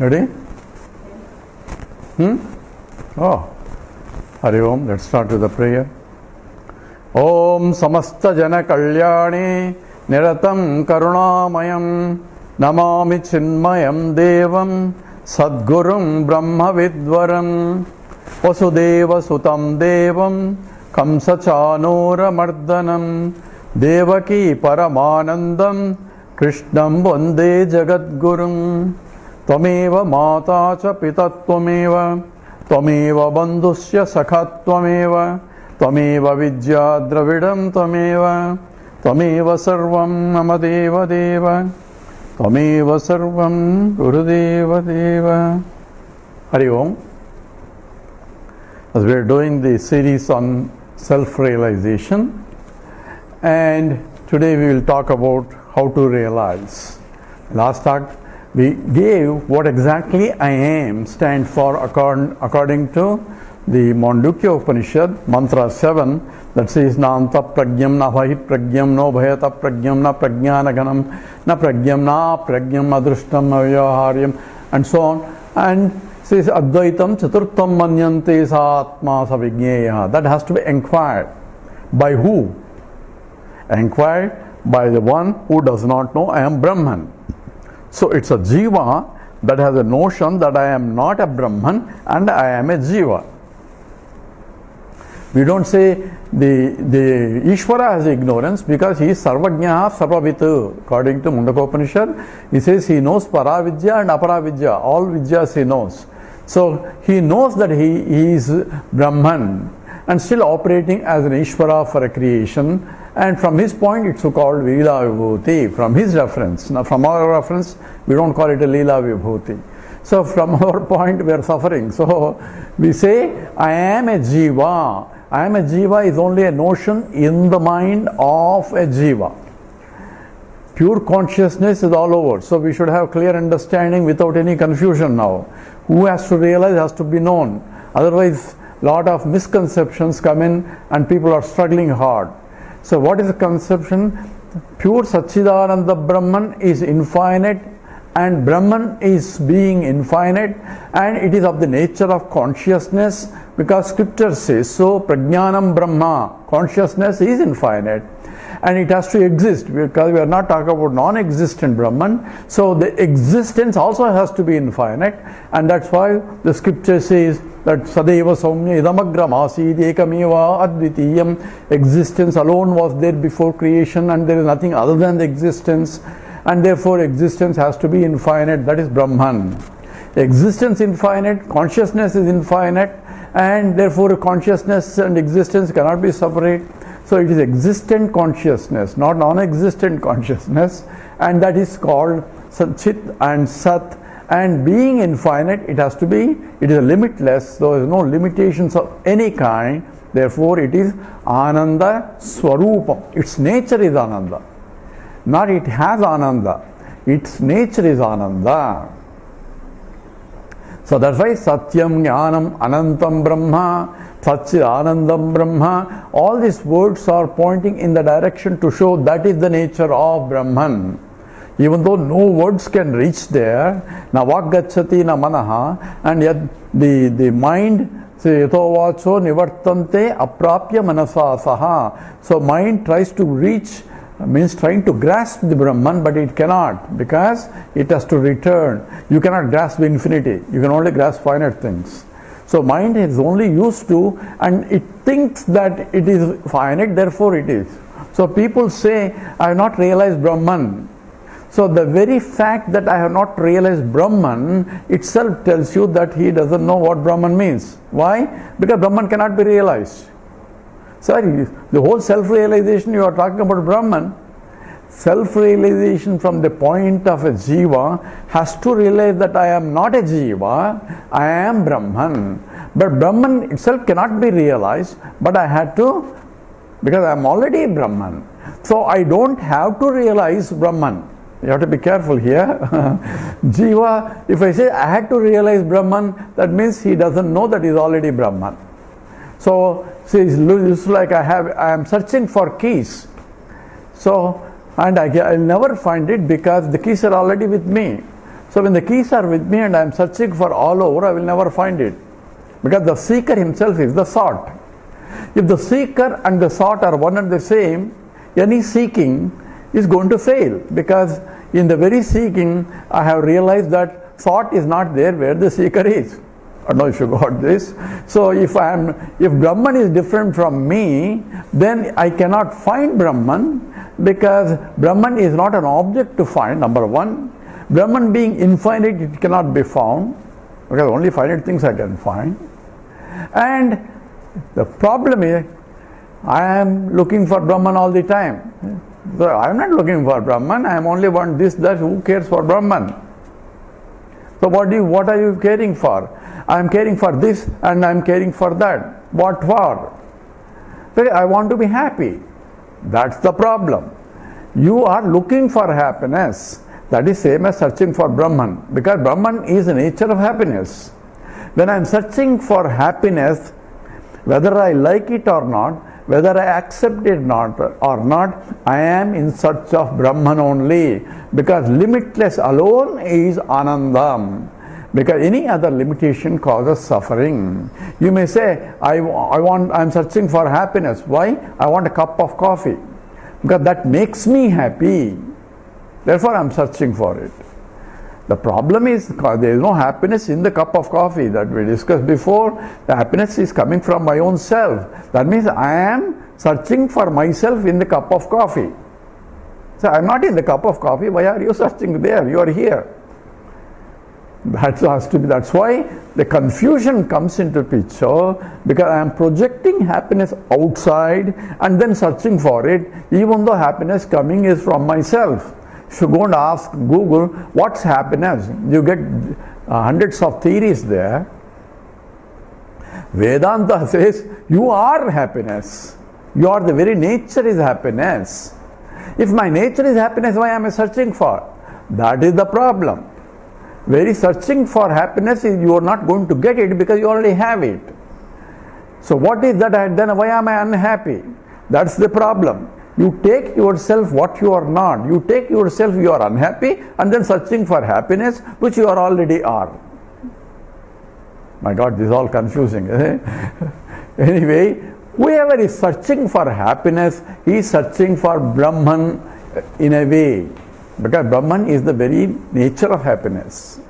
Ready? Oh. Hari Om. Let's start with the prayer. Om Samasta Jana Kalyani Niratam Karunamayam Namami Chinmayam Devam Sadgurum Brahma Vidvaram Vasudeva Sutam Devam Kamsa Chanora Mardanam Devaki Paramanandam Krishnam Vande Jagadgurum Tvameva Mata Cha Pita Tvameva Tvameva Bandhusya Sakha Tvameva Tvameva Vidya Dravidam Tvameva Tvameva Sarvam Mama Deva Deva Tvameva Sarvam Gurudeva Deva. Hari Om. As we are doing the series on self-realization, and today we will talk about how to realize. Last talk we gave what exactly I am stand for according to the Mandukya Upanishad, mantra 7, that says Nanta pragyam na bhahi pragyam no bhayata pragyam na prajnana ganam na pragyam na pragyam adrushtam na vyaharyam, and so on, and says Advaitam chaturtham manyante sa atma savigneya. That has to be inquired. By who? Inquired by the one who does not know I am Brahman. So it's a jiva that has a notion that I am not a Brahman and I am a jiva. We don't say the Ishvara has ignorance because he is Sarvajñaha Sarvavitu. According to Mundaka Upanishad, he says he knows Paravidya and Aparavidya. All Vidyas he knows. So he knows that he is Brahman and still operating as an Ishvara for a creation. And from his point, it's so called Leela Vibhuti, from his reference. Now, from our reference, we don't call it a Leela Vibhuti. So, from our point, we are suffering. So, we say, I am a Jiva. I am a Jiva is only a notion in the mind of a Jiva. Pure consciousness is all over. So, we should have clear understanding without any confusion now. Who has to realize has to be known. Otherwise, lot of misconceptions come in and people are struggling hard. So what is the conception? Pure Satchidananda Brahman is infinite and Brahman is being infinite, and it is of the nature of consciousness because scripture says so. Prajnanam Brahma, consciousness is infinite and it has to exist because we are not talking about non-existent Brahman. So the existence also has to be infinite, and that's why the scripture says that Sadeva Saumya Idamagram Asid Ekameva Advitiyam. Existence alone was there before creation and there is nothing other than the existence, and therefore existence has to be infinite. That is Brahman. Existence infinite, consciousness is infinite, and therefore consciousness and existence cannot be separate. So it is existent consciousness, not non-existent consciousness, and that is called Chit and Sat. And being infinite, it has to be, it is limitless, so there is no limitations of any kind. Therefore, it is Ananda Swarupam. Its nature is Ananda. Not it has Ananda. Its nature is Ananda. So that's why Satyam Jnanam Anantam Brahma, Satchidanandam Brahma. All these words are pointing in the direction to show that is the nature of Brahman. Even though no words can reach there, na vaggachati na manaha, and yet the mind, say yato vacho nivartante aprapya manasa saha. So mind tries to reach, means trying to grasp the Brahman, but it cannot because it has to return. You cannot grasp infinity, you can only grasp finite things. So mind is only used to, and it thinks that it is finite, therefore it is. So people say, I have not realized Brahman. So the very fact that I have not realized Brahman itself tells you that he doesn't know what Brahman means. Why? Because Brahman cannot be realized. Sorry, the whole self-realization you are talking about Brahman. Self-realization from the point of a Jiva has to realize that I am not a Jiva, I am Brahman. But Brahman itself cannot be realized, but I had to, because I am already Brahman. So I don't have to realize Brahman. You have to be careful here. Jiva, if I say I had to realize Brahman, that means he doesn't know that he is already Brahman. So, see, it's like I am searching for keys. So, and I'll never find it because the keys are already with me. So when the keys are with me and I am searching for all over, I will never find it. Because the seeker himself is the sought. If the seeker and the sought are one and the same, any seeking is going to fail. Because in the very seeking, I have realized that sought is not there where the seeker is. I don't know if you got this. So if Brahman is different from me, then I cannot find Brahman, because Brahman is not an object to find, number one. Brahman being infinite, it cannot be found, because only finite things I can find. And the problem is, I am looking for Brahman all the time. So I am not looking for Brahman, I am only want this, that. Who cares for Brahman? So what are you caring for? I am caring for this and I am caring for that. What for? I want to be happy. That's the problem. You are looking for happiness. That is same as searching for Brahman, because Brahman is the nature of happiness. When I am searching for happiness, whether I like it or not, whether I accept it or not, I am in search of Brahman only, because limitless alone is Anandam. Because any other limitation causes suffering. You may say, I'm searching for happiness. Why? I want a cup of coffee. Because that makes me happy. Therefore, I'm searching for it. The problem is there is no happiness in the cup of coffee that we discussed before. The happiness is coming from my own self. That means I am searching for myself in the cup of coffee. So I'm not in the cup of coffee. Why are you searching there? You are here. That's why the confusion comes into picture, because I am projecting happiness outside and then searching for it, even though happiness coming is from myself. If you go and ask Google, what's happiness? You get hundreds of theories there. Vedanta says, you are happiness. You are the very nature is happiness. If my nature is happiness, why am I searching for? That is the problem. Very searching for happiness is you are not going to get it because you already have it. So what is that? Then why am I unhappy? That's the problem. You take yourself what you are not. You take yourself you are unhappy and then searching for happiness which you already are. My God, this is all confusing. Anyway, whoever is searching for happiness, he is searching for Brahman in a way. Because Brahman is the very nature of happiness.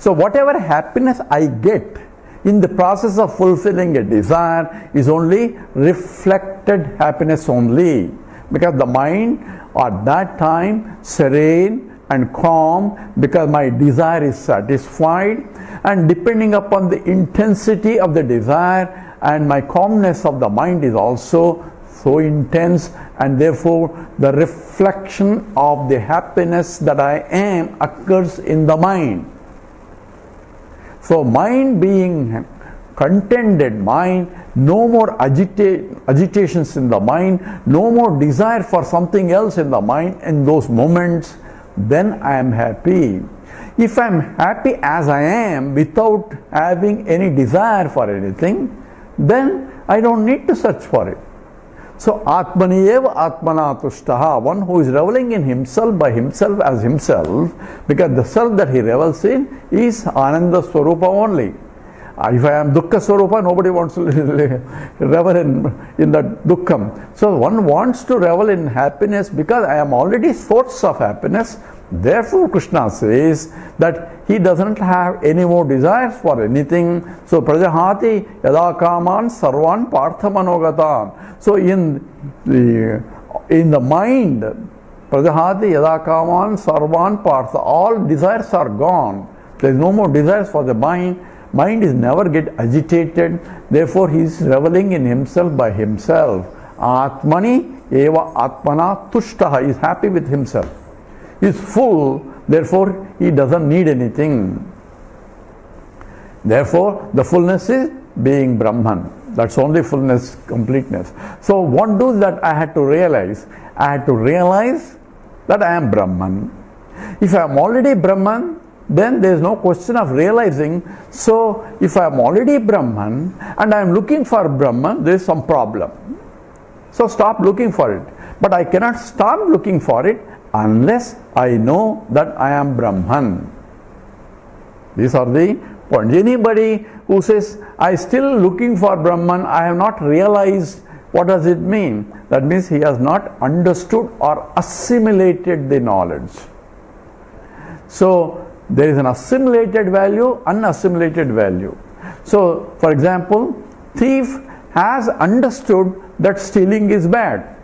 So whatever happiness I get in the process of fulfilling a desire is only reflected happiness only. Because the mind at that time serene and calm, because my desire is satisfied, and depending upon the intensity of the desire and my calmness of the mind is also so intense, and therefore the reflection of the happiness that I am occurs in the mind. So mind being contented mind, no more agitations in the mind, no more desire for something else in the mind in those moments, then I am happy. If I am happy as I am without having any desire for anything, then I don't need to search for it. So Atmaniyeva Atmana Tushtaha, one who is reveling in himself by himself as himself, because the self that he revels in is Ananda Swarupa only. If I am Dukkha Swarupa, nobody wants to revel in that Dukkham. So one wants to revel in happiness because I am already source of happiness. Therefore Krishna says that he doesn't have any more desires for anything. So Prajahati yada kaman sarvan parthamanogatan. So in the mind, Prajahati yada kaman sarvan partha, all desires are gone. There is no more desires for the mind. Mind is never get agitated. Therefore he is reveling in himself by himself. Atmani eva atmana tushtaha, is happy with himself. He is full, therefore he doesn't need anything. Therefore the fullness is being Brahman. That's only fullness, completeness. So what do that I had to realize? I had to realize that I am Brahman. If I am already Brahman, then there is no question of realizing. So if I am already Brahman and I am looking for Brahman, there is some problem. So stop looking for it. But I cannot stop looking for it unless I know that I am Brahman. These are the points. Anybody who says, I still looking for Brahman, I have not realized, what does it mean? That means he has not understood or assimilated the knowledge. So there is an assimilated value, unassimilated value. So for example, thief has understood that stealing is bad.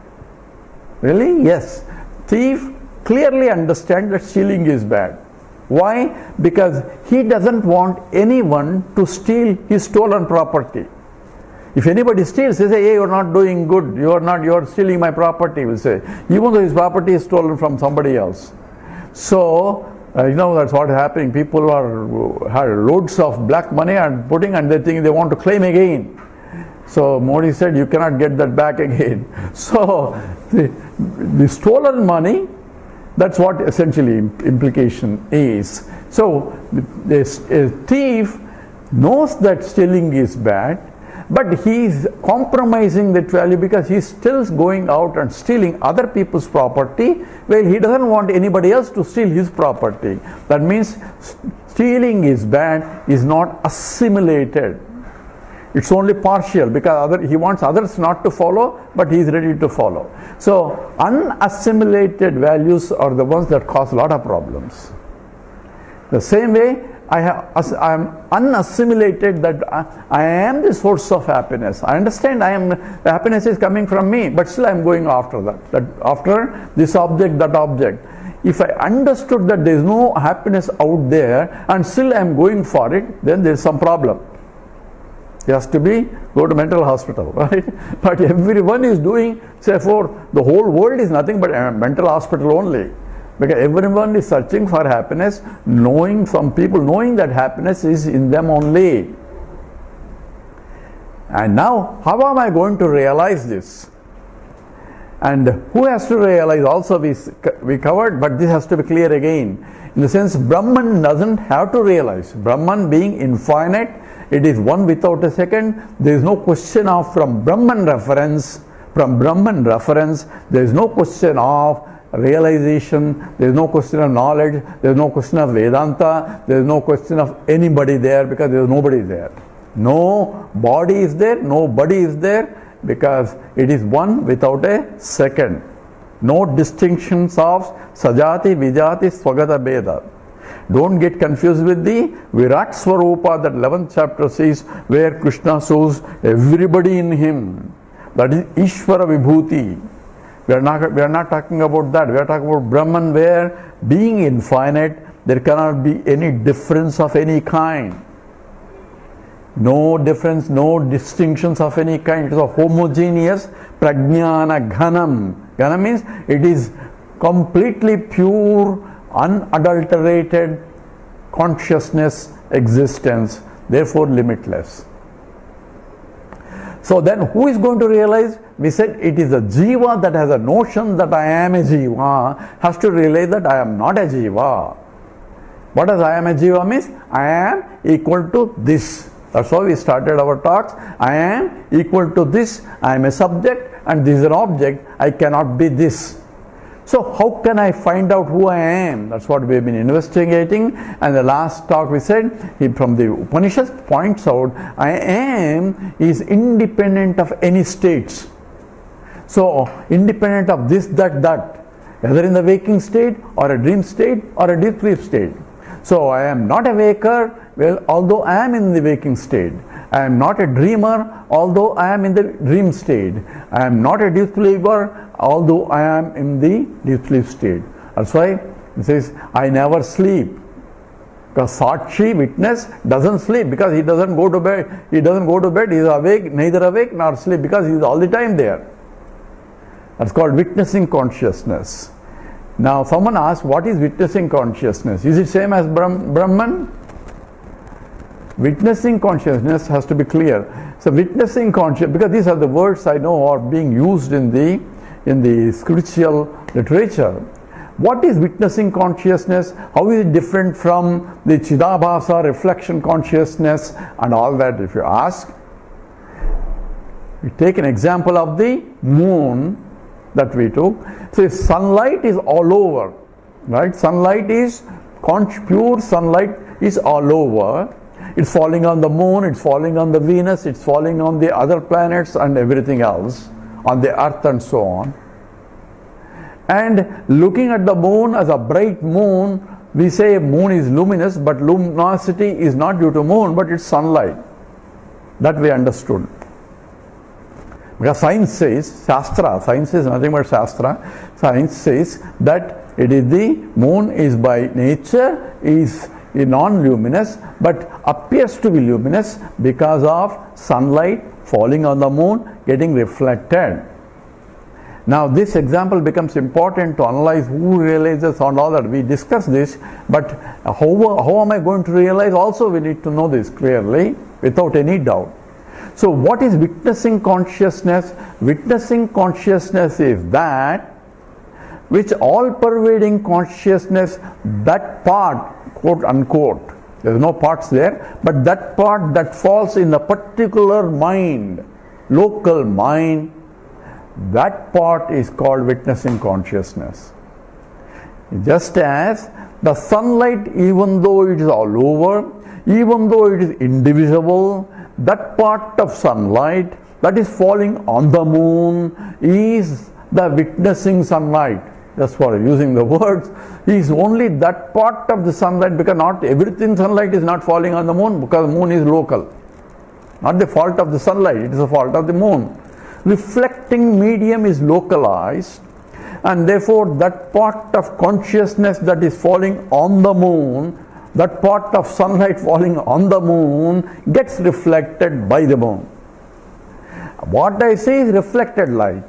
Really? Yes. Thief clearly understands that stealing is bad. Why? Because he doesn't want anyone to steal his stolen property. If anybody steals, they say, hey, you're not doing good, you're stealing my property, will say, even though his property is stolen from somebody else. So, that's what is happening. People have loads of black money and they think they want to claim again. So Modi said, you cannot get that back again. So the stolen money, that's what essentially implication is. So a thief knows that stealing is bad, but he is compromising that value because he is still going out and stealing other people's property. Well, he doesn't want anybody else to steal his property. That means stealing is bad, is not assimilated. It's only partial because he wants others not to follow, but he is ready to follow. So unassimilated values are the ones that cause a lot of problems. The same way, I am unassimilated that I am the source of happiness. I understand the happiness is coming from me, but still I am going after that after this object, that object. If I understood that there is no happiness out there and still I am going for it, then there is some problem. He has to go to mental hospital, right? But everyone is doing, therefore, the whole world is nothing but a mental hospital only. Because everyone is searching for happiness, some people knowing that happiness is in them only. And now, how am I going to realize this? And who has to realize? Also we covered, but this has to be clear again. In the sense, Brahman doesn't have to realize. Brahman being infinite, it is one without a second. There is no question of from Brahman reference, there is no question of realization, there is no question of knowledge, there is no question of Vedanta, there is no question of anybody there because there is nobody there. No body is there, nobody is there because it is one without a second. No distinctions of Sajati, Vijati, Swagata, Beda. Don't get confused with the Virat Swarupa, that 11th chapter says, where Krishna shows everybody in him. That is Ishvara Vibhuti. We are not talking about that. We are talking about Brahman, where being infinite, there cannot be any difference of any kind. No difference, no distinctions of any kind. It is a homogeneous prajnana ghanam. Ghanam means it is completely pure, unadulterated consciousness, existence, therefore limitless. So then who is going to realize? We said it is a jiva that has a notion that I am a jiva, has to realize that I am not a jiva. What does I am a jiva means? I am equal to this. That's how we started our talks. I am equal to this. I am a subject and this is an object. I cannot be this. So how can I find out who I am? That's what we have been investigating. And the last talk we said, from the Upanishads points out, I am is independent of any states. So independent of this, that, whether in the waking state or a dream state or a deep sleep state. So I am not a waker, well, although I am in the waking state. I am not a dreamer, although I am in the dream state. I am not a deep sleeper, although I am in the deep sleep state. That's why it says, I never sleep. Because Sakshi, witness, doesn't sleep because he doesn't go to bed. He doesn't go to bed, he is awake, neither awake nor sleep because he is all the time there. That's called witnessing consciousness. Now someone asks, what is witnessing consciousness? Is it same as Brahman? Witnessing consciousness has to be clear. So witnessing consciousness, because these are the words I know are being used in the spiritual literature. What is witnessing consciousness? How is it different from the Chidabhasa reflection consciousness and all that? If you ask, we take an example of the moon. that we took. So sunlight is all over, right? Sunlight is pure sunlight is all over. It's falling on the moon, it's falling on the Venus, it's falling on the other planets and everything else, on the earth and so on. And looking at the moon as a bright moon, we say moon is luminous, but luminosity is not due to moon, but it's sunlight. That we understood. Because science says, Shastra, science is nothing but Shastra, science says that it is the moon is by nature is non-luminous, but appears to be luminous because of sunlight falling on the moon, getting reflected. Now this example becomes important to analyze who realizes and all that. We discussed this, but how am I going to realize? Also we need to know this clearly without any doubt. So what is witnessing consciousness? Witnessing consciousness is that which all pervading consciousness, that part, quote unquote, there is no parts there, but that part that falls in a particular mind, local mind, that part is called witnessing consciousness. Just as the sunlight, even though it is all over, even though it is indivisible, that part of sunlight that is falling on the moon is the witnessing sunlight. That's for using the words. Is only that part of the sunlight, because not everything sunlight is not falling on the moon, because the moon is local. Not the fault of the sunlight, it is the fault of the moon. Reflecting medium is localized, and therefore that part of consciousness that is falling on the moon, that part of sunlight falling on the moon gets reflected by the moon. What I say is reflected light,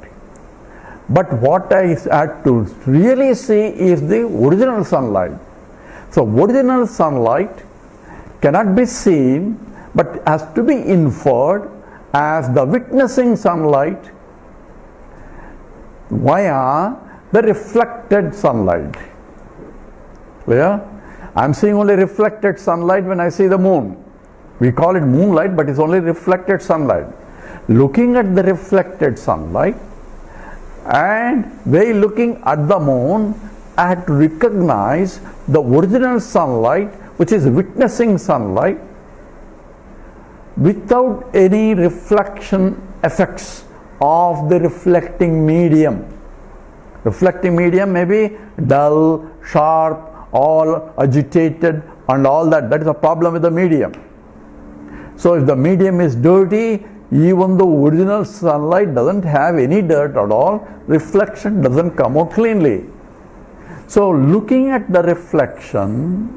but what I had to really see is the original sunlight. So original sunlight cannot be seen, but has to be inferred as the witnessing sunlight via the reflected sunlight. Clear? I am seeing only reflected sunlight when I see the moon. We call it moonlight, but it's only reflected sunlight. Looking at the reflected sunlight and while looking at the moon, I had to recognize the original sunlight, which is witnessing sunlight, without any reflection effects of the reflecting medium. Reflecting medium may be dull, sharp, all agitated and all that. That is a problem with the medium. So if the medium is dirty, even though original sunlight doesn't have any dirt at all, reflection doesn't come out cleanly. So looking at the reflection,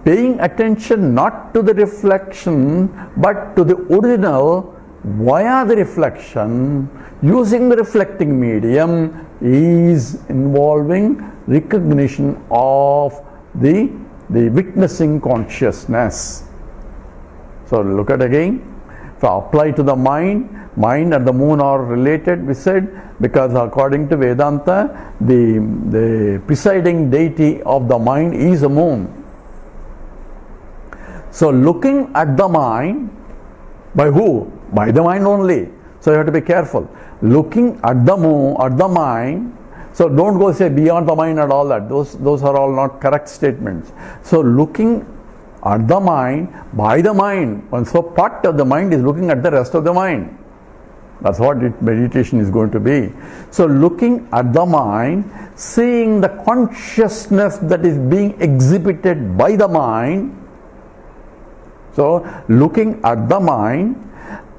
paying attention not to the reflection but to the original via the reflection, using the reflecting medium, is involving recognition of the witnessing consciousness. So look at again. So apply to the mind and the moon are related, we said, because according to Vedanta, the presiding deity of the mind is the moon. So looking at the mind, by who? By the mind only. So you have to be careful. Looking at the moon, at the mind, so don't go say beyond the mind and all that. Those are all not correct statements. So looking at the mind, by the mind, and so part of the mind is looking at the rest of the mind. That's what meditation is going to be. So looking at the mind, seeing the consciousness that is being exhibited by the mind. So looking at the mind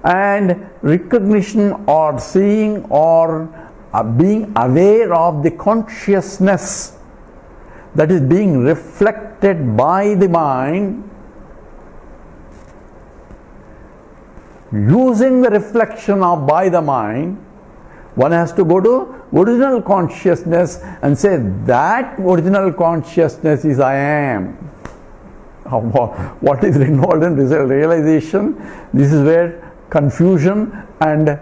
and recognition or seeing or being aware of the consciousness that is being reflected by the mind, using the reflection of by the mind, one has to go to original consciousness and say that original consciousness is I am. What is involved in realization? This is where confusion and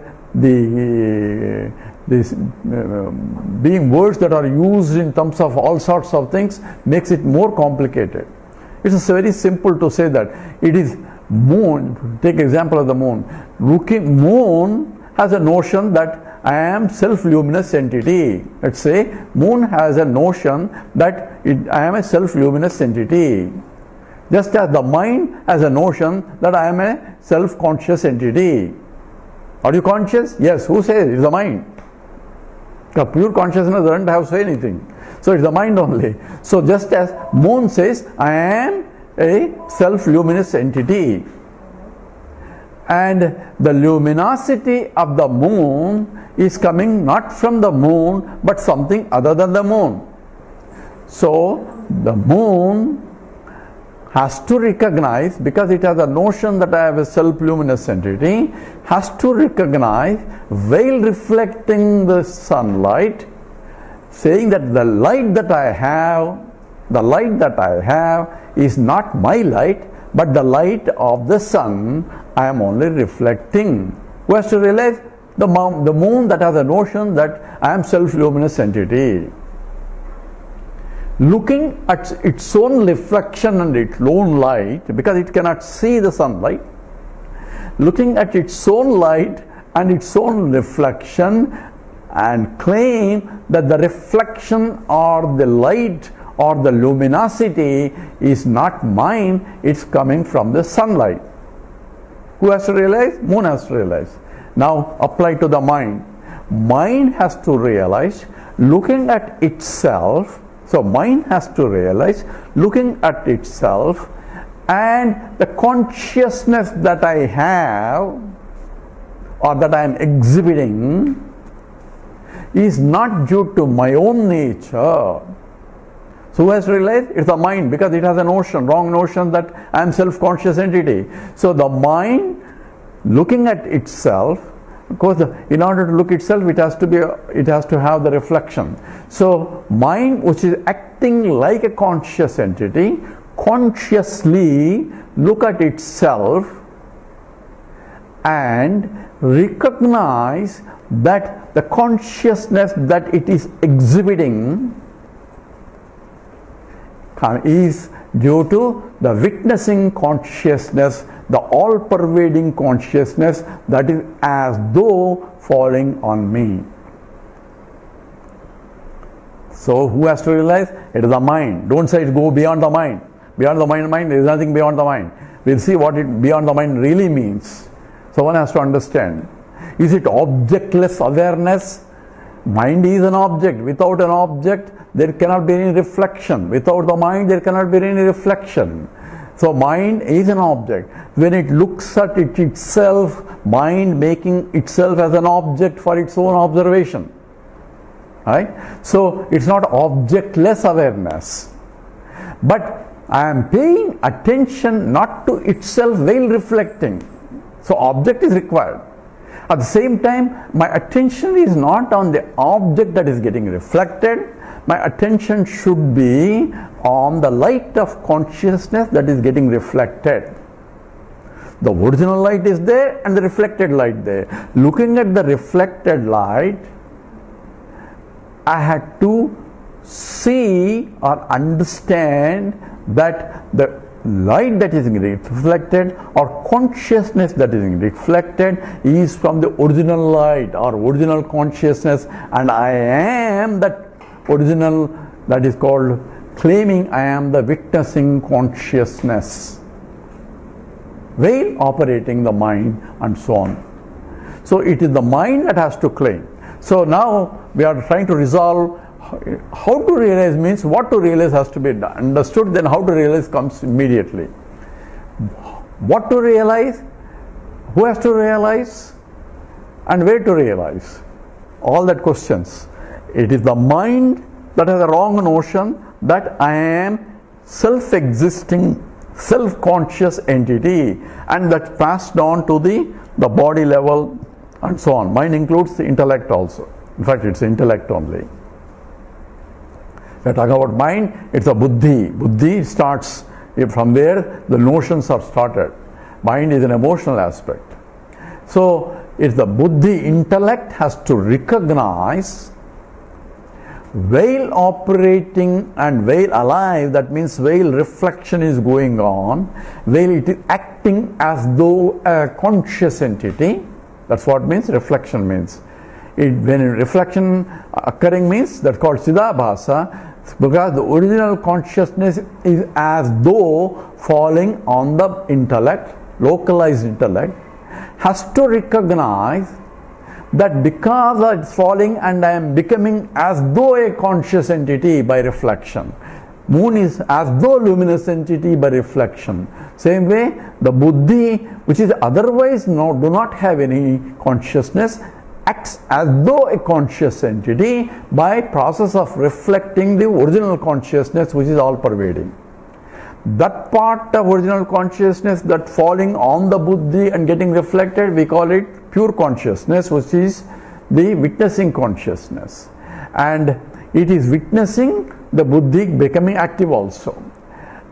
this being words that are used in terms of all sorts of things makes it more complicated. It's very simple to say that it is moon. Take example of the moon. Moon has a notion that I am self-luminous entity. Let's say moon has a notion that I am a self-luminous entity. Just as the mind has a notion that I am a self-conscious entity. Are you conscious? Yes. Who says? It's the mind. Because pure consciousness doesn't have to say anything. So it's the mind only. So just as moon says, I am a self-luminous entity. And the luminosity of the moon is coming not from the moon, but something other than the moon. So the moon has to recognize, because it has a notion that I have a self-luminous entity, has to recognize while reflecting the sunlight, saying that the light that I have is not my light, but the light of the sun I am only reflecting. Who has to realize? The moon that has a notion that I am self-luminous entity. Looking at its own reflection and its own light, because it cannot see the sunlight, looking at its own light and its own reflection, and claim that the reflection or the light or the luminosity is not mine, it's coming from the sunlight. Who has to realize? Moon has to realize. Now apply to the mind. Mind has to realize, looking at itself. So mind has to realize, looking at itself, and the consciousness that I have or that I am exhibiting is not due to my own nature. So who has to realize? It's the mind, because it has a notion, wrong notion, that I am self-conscious entity. So the mind looking at itself, of course, in order to look itself, it has to have the reflection. So mind, which is acting like a conscious entity, consciously look at itself and recognize that the consciousness that it is exhibiting is due to the witnessing consciousness, the all-pervading consciousness that is as though falling on me. So who has to realize? It is the mind. Don't say it go beyond the mind. Beyond the mind, there is nothing beyond the mind. We'll see what beyond the mind really means. So one has to understand. Is it objectless awareness? Mind is an object. Without an object, there cannot be any reflection. Without the mind, there cannot be any reflection. So mind is an object. When it looks at it itself, mind making itself as an object for its own observation. Right? So it's not objectless awareness. But I am paying attention not to itself while reflecting. So object is required. At the same time, my attention is not on the object that is getting reflected. My attention should be on the light of consciousness that is getting reflected. The original light is there and the reflected light there. Looking at the reflected light, I had to see or understand that the light that is reflected or consciousness that is reflected is from the original light or original consciousness, and I am that original, that is called claiming I am the witnessing consciousness while operating the mind and so on. So it is the mind that has to claim. So now we are trying to resolve how to realize means what to realize has to be understood, then how to realize comes immediately. What to realize, who has to realize, and where to realize. All that questions. It is the mind that has a wrong notion that I am self-existing, self-conscious entity, and that passed on to the body level and so on. Mind includes the intellect also. In fact, it's intellect only. We are talking about mind, it's a buddhi. Buddhi starts from where the notions are started. Mind is an emotional aspect. So it's the buddhi, intellect has to recognize while operating and while alive, that means while reflection is going on, while it is acting as though a conscious entity. That's what means reflection means. When reflection occurring means that's called Chidabhasa, because the original consciousness is as though falling on the intellect, localized intellect, has to recognize that because it's falling and I am becoming as though a conscious entity by reflection. Moon is as though luminous entity by reflection. Same way, the buddhi, which is otherwise do not have any consciousness, acts as though a conscious entity by process of reflecting the original consciousness, which is all pervading. That part of original consciousness that falling on the buddhi and getting reflected, we call it pure consciousness, which is the witnessing consciousness. And it is witnessing the buddhi becoming active also.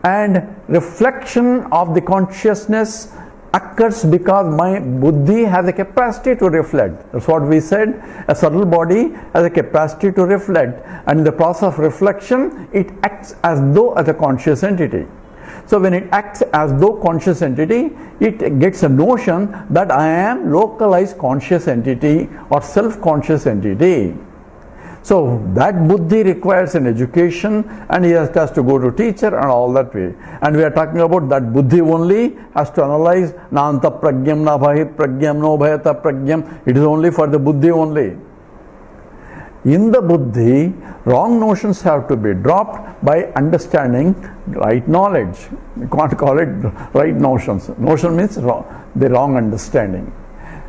And reflection of the consciousness occurs because my buddhi has a capacity to reflect. That's what we said. A subtle body has a capacity to reflect, and in the process of reflection, it acts as though as a conscious entity. So when it acts as though conscious entity, it gets a notion that I am localized conscious entity or self-conscious entity. So that buddhi requires an education, and he has to go to teacher and all that way. And we are talking about that buddhi only has to analyze na anta pragyam na bhahit pragyam no bhayata pragyam. It is only for the buddhi only. In the buddhi, wrong notions have to be dropped by understanding right knowledge. You can't call it right notions. Notion means the wrong understanding.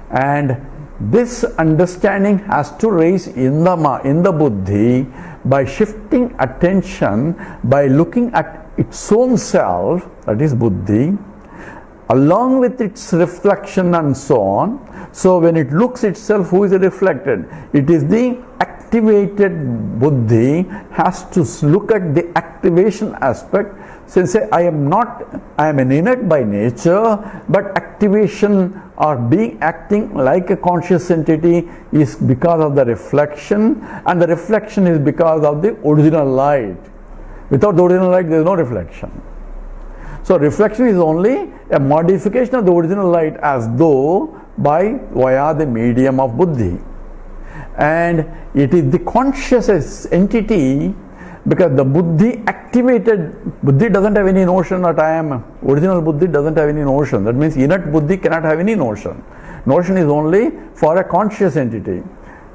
And this understanding has to rise in the buddhi by shifting attention, by looking at its own self, that is buddhi, along with its reflection and so on. So when it looks itself, who is reflected? It is the activated buddhi has to look at the activation aspect. Since I am an innate by nature, but activation or acting like a conscious entity is because of the reflection, and the reflection is because of the original light. Without the original light, there is no reflection. So reflection is only a modification of the original light as though via the medium of buddhi. And it is the conscious entity, because the buddhi buddhi doesn't have any notion that I am, original buddhi doesn't have any notion. That means innate buddhi cannot have any notion. Notion is only for a conscious entity.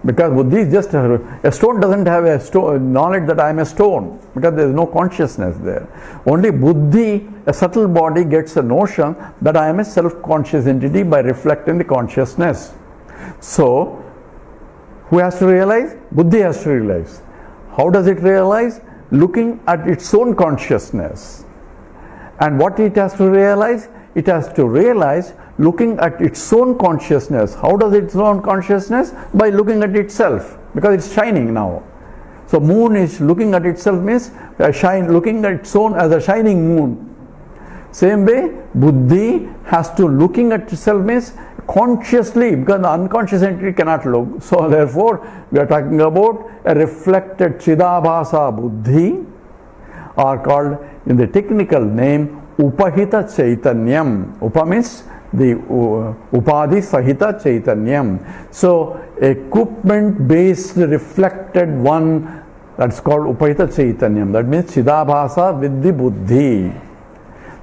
Because buddhi is just a stone doesn't have a knowledge that I am a stone, because there is no consciousness there. Only buddhi, a subtle body, gets a notion that I am a self-conscious entity by reflecting the consciousness. So, who has to realize? Buddhi has to realize. How does it realize? Looking at its own consciousness. And what it has to realize? It has to realize looking at its own consciousness. How does its own consciousness? By looking at itself, because it's shining now. So moon is looking at itself means looking at its own as a shining moon. Same way, buddhi has to looking at itself means consciously, because the unconscious entity cannot look. So therefore, we are talking about a reflected Chidabhasa buddhi, or called in the technical name Upahita Chaitanyam. Upa means the Upadhi Sahita Chaitanyam. So equipment based reflected one, that's called Upahita Chaitanyam. That means Chidabhasa with the buddhi.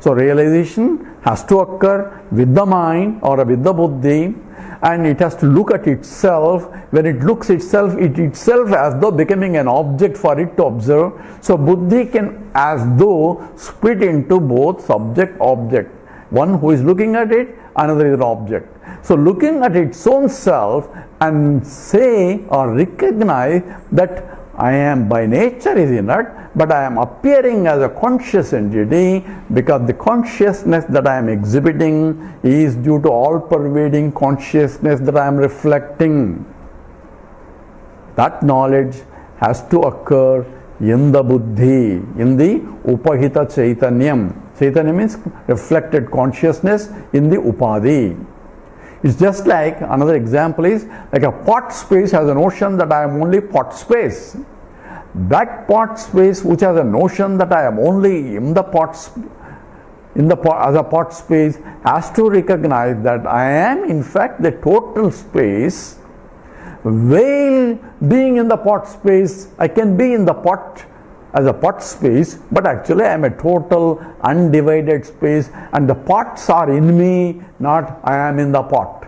So realization has to occur with the mind or with the buddhi, and it has to look at itself. When it looks itself, it itself as though becoming an object for it to observe. So buddhi can as though split into both subject object. One who is looking at it, another is an object. So looking at its own self and say or recognize that I am by nature is inert, but I am appearing as a conscious entity because the consciousness that I am exhibiting is due to all pervading consciousness that I am reflecting. That knowledge has to occur in the buddhi, in the Upahita Chaitanyam. Chaitanya means reflected consciousness in the Upadhi. It's just like, another example is, like a pot space has a notion that I am only pot space. That pot space which has a notion that I am only in the as a pot space has to recognize that I am in fact the total space while being in the pot space, I can be in the pot as a pot space, but actually I am a total undivided space, and the pots are in me, not I am in the pot.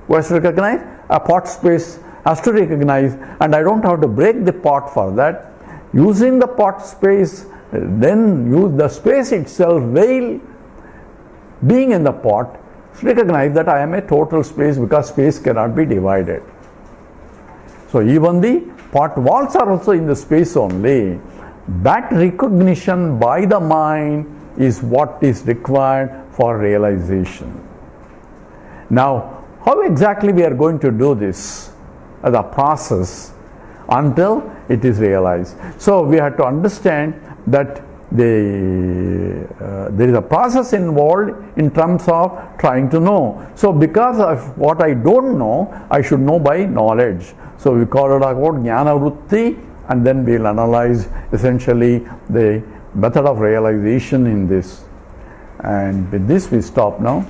Who has to recognize? A pot space has to recognize, and I don't have to break the pot for that. Using the pot space, then use the space itself while being in the pot, recognize that I am a total space, because space cannot be divided. So even the pot walls are also in the space only. That recognition by the mind is what is required for realization. Now, how exactly we are going to do this as a process until it is realized? So we have to understand that there is a process involved in terms of trying to know. So because of what I don't know, I should know by knowledge. So we call it about jnana vritti, and then we'll analyze essentially the method of realization in this. And with this we stop now.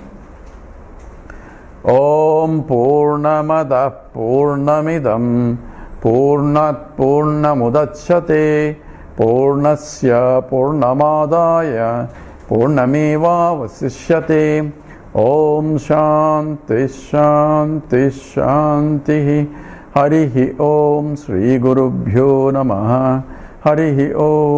Om Purnamada Purnamidam Purnat Purnamudachyate Purnasya Purnamadaya Purnameva Vasishyate. Om Shanti Shanti Shanti. Harihi Om Sri Gurubhyo Namaha. Harihi Om.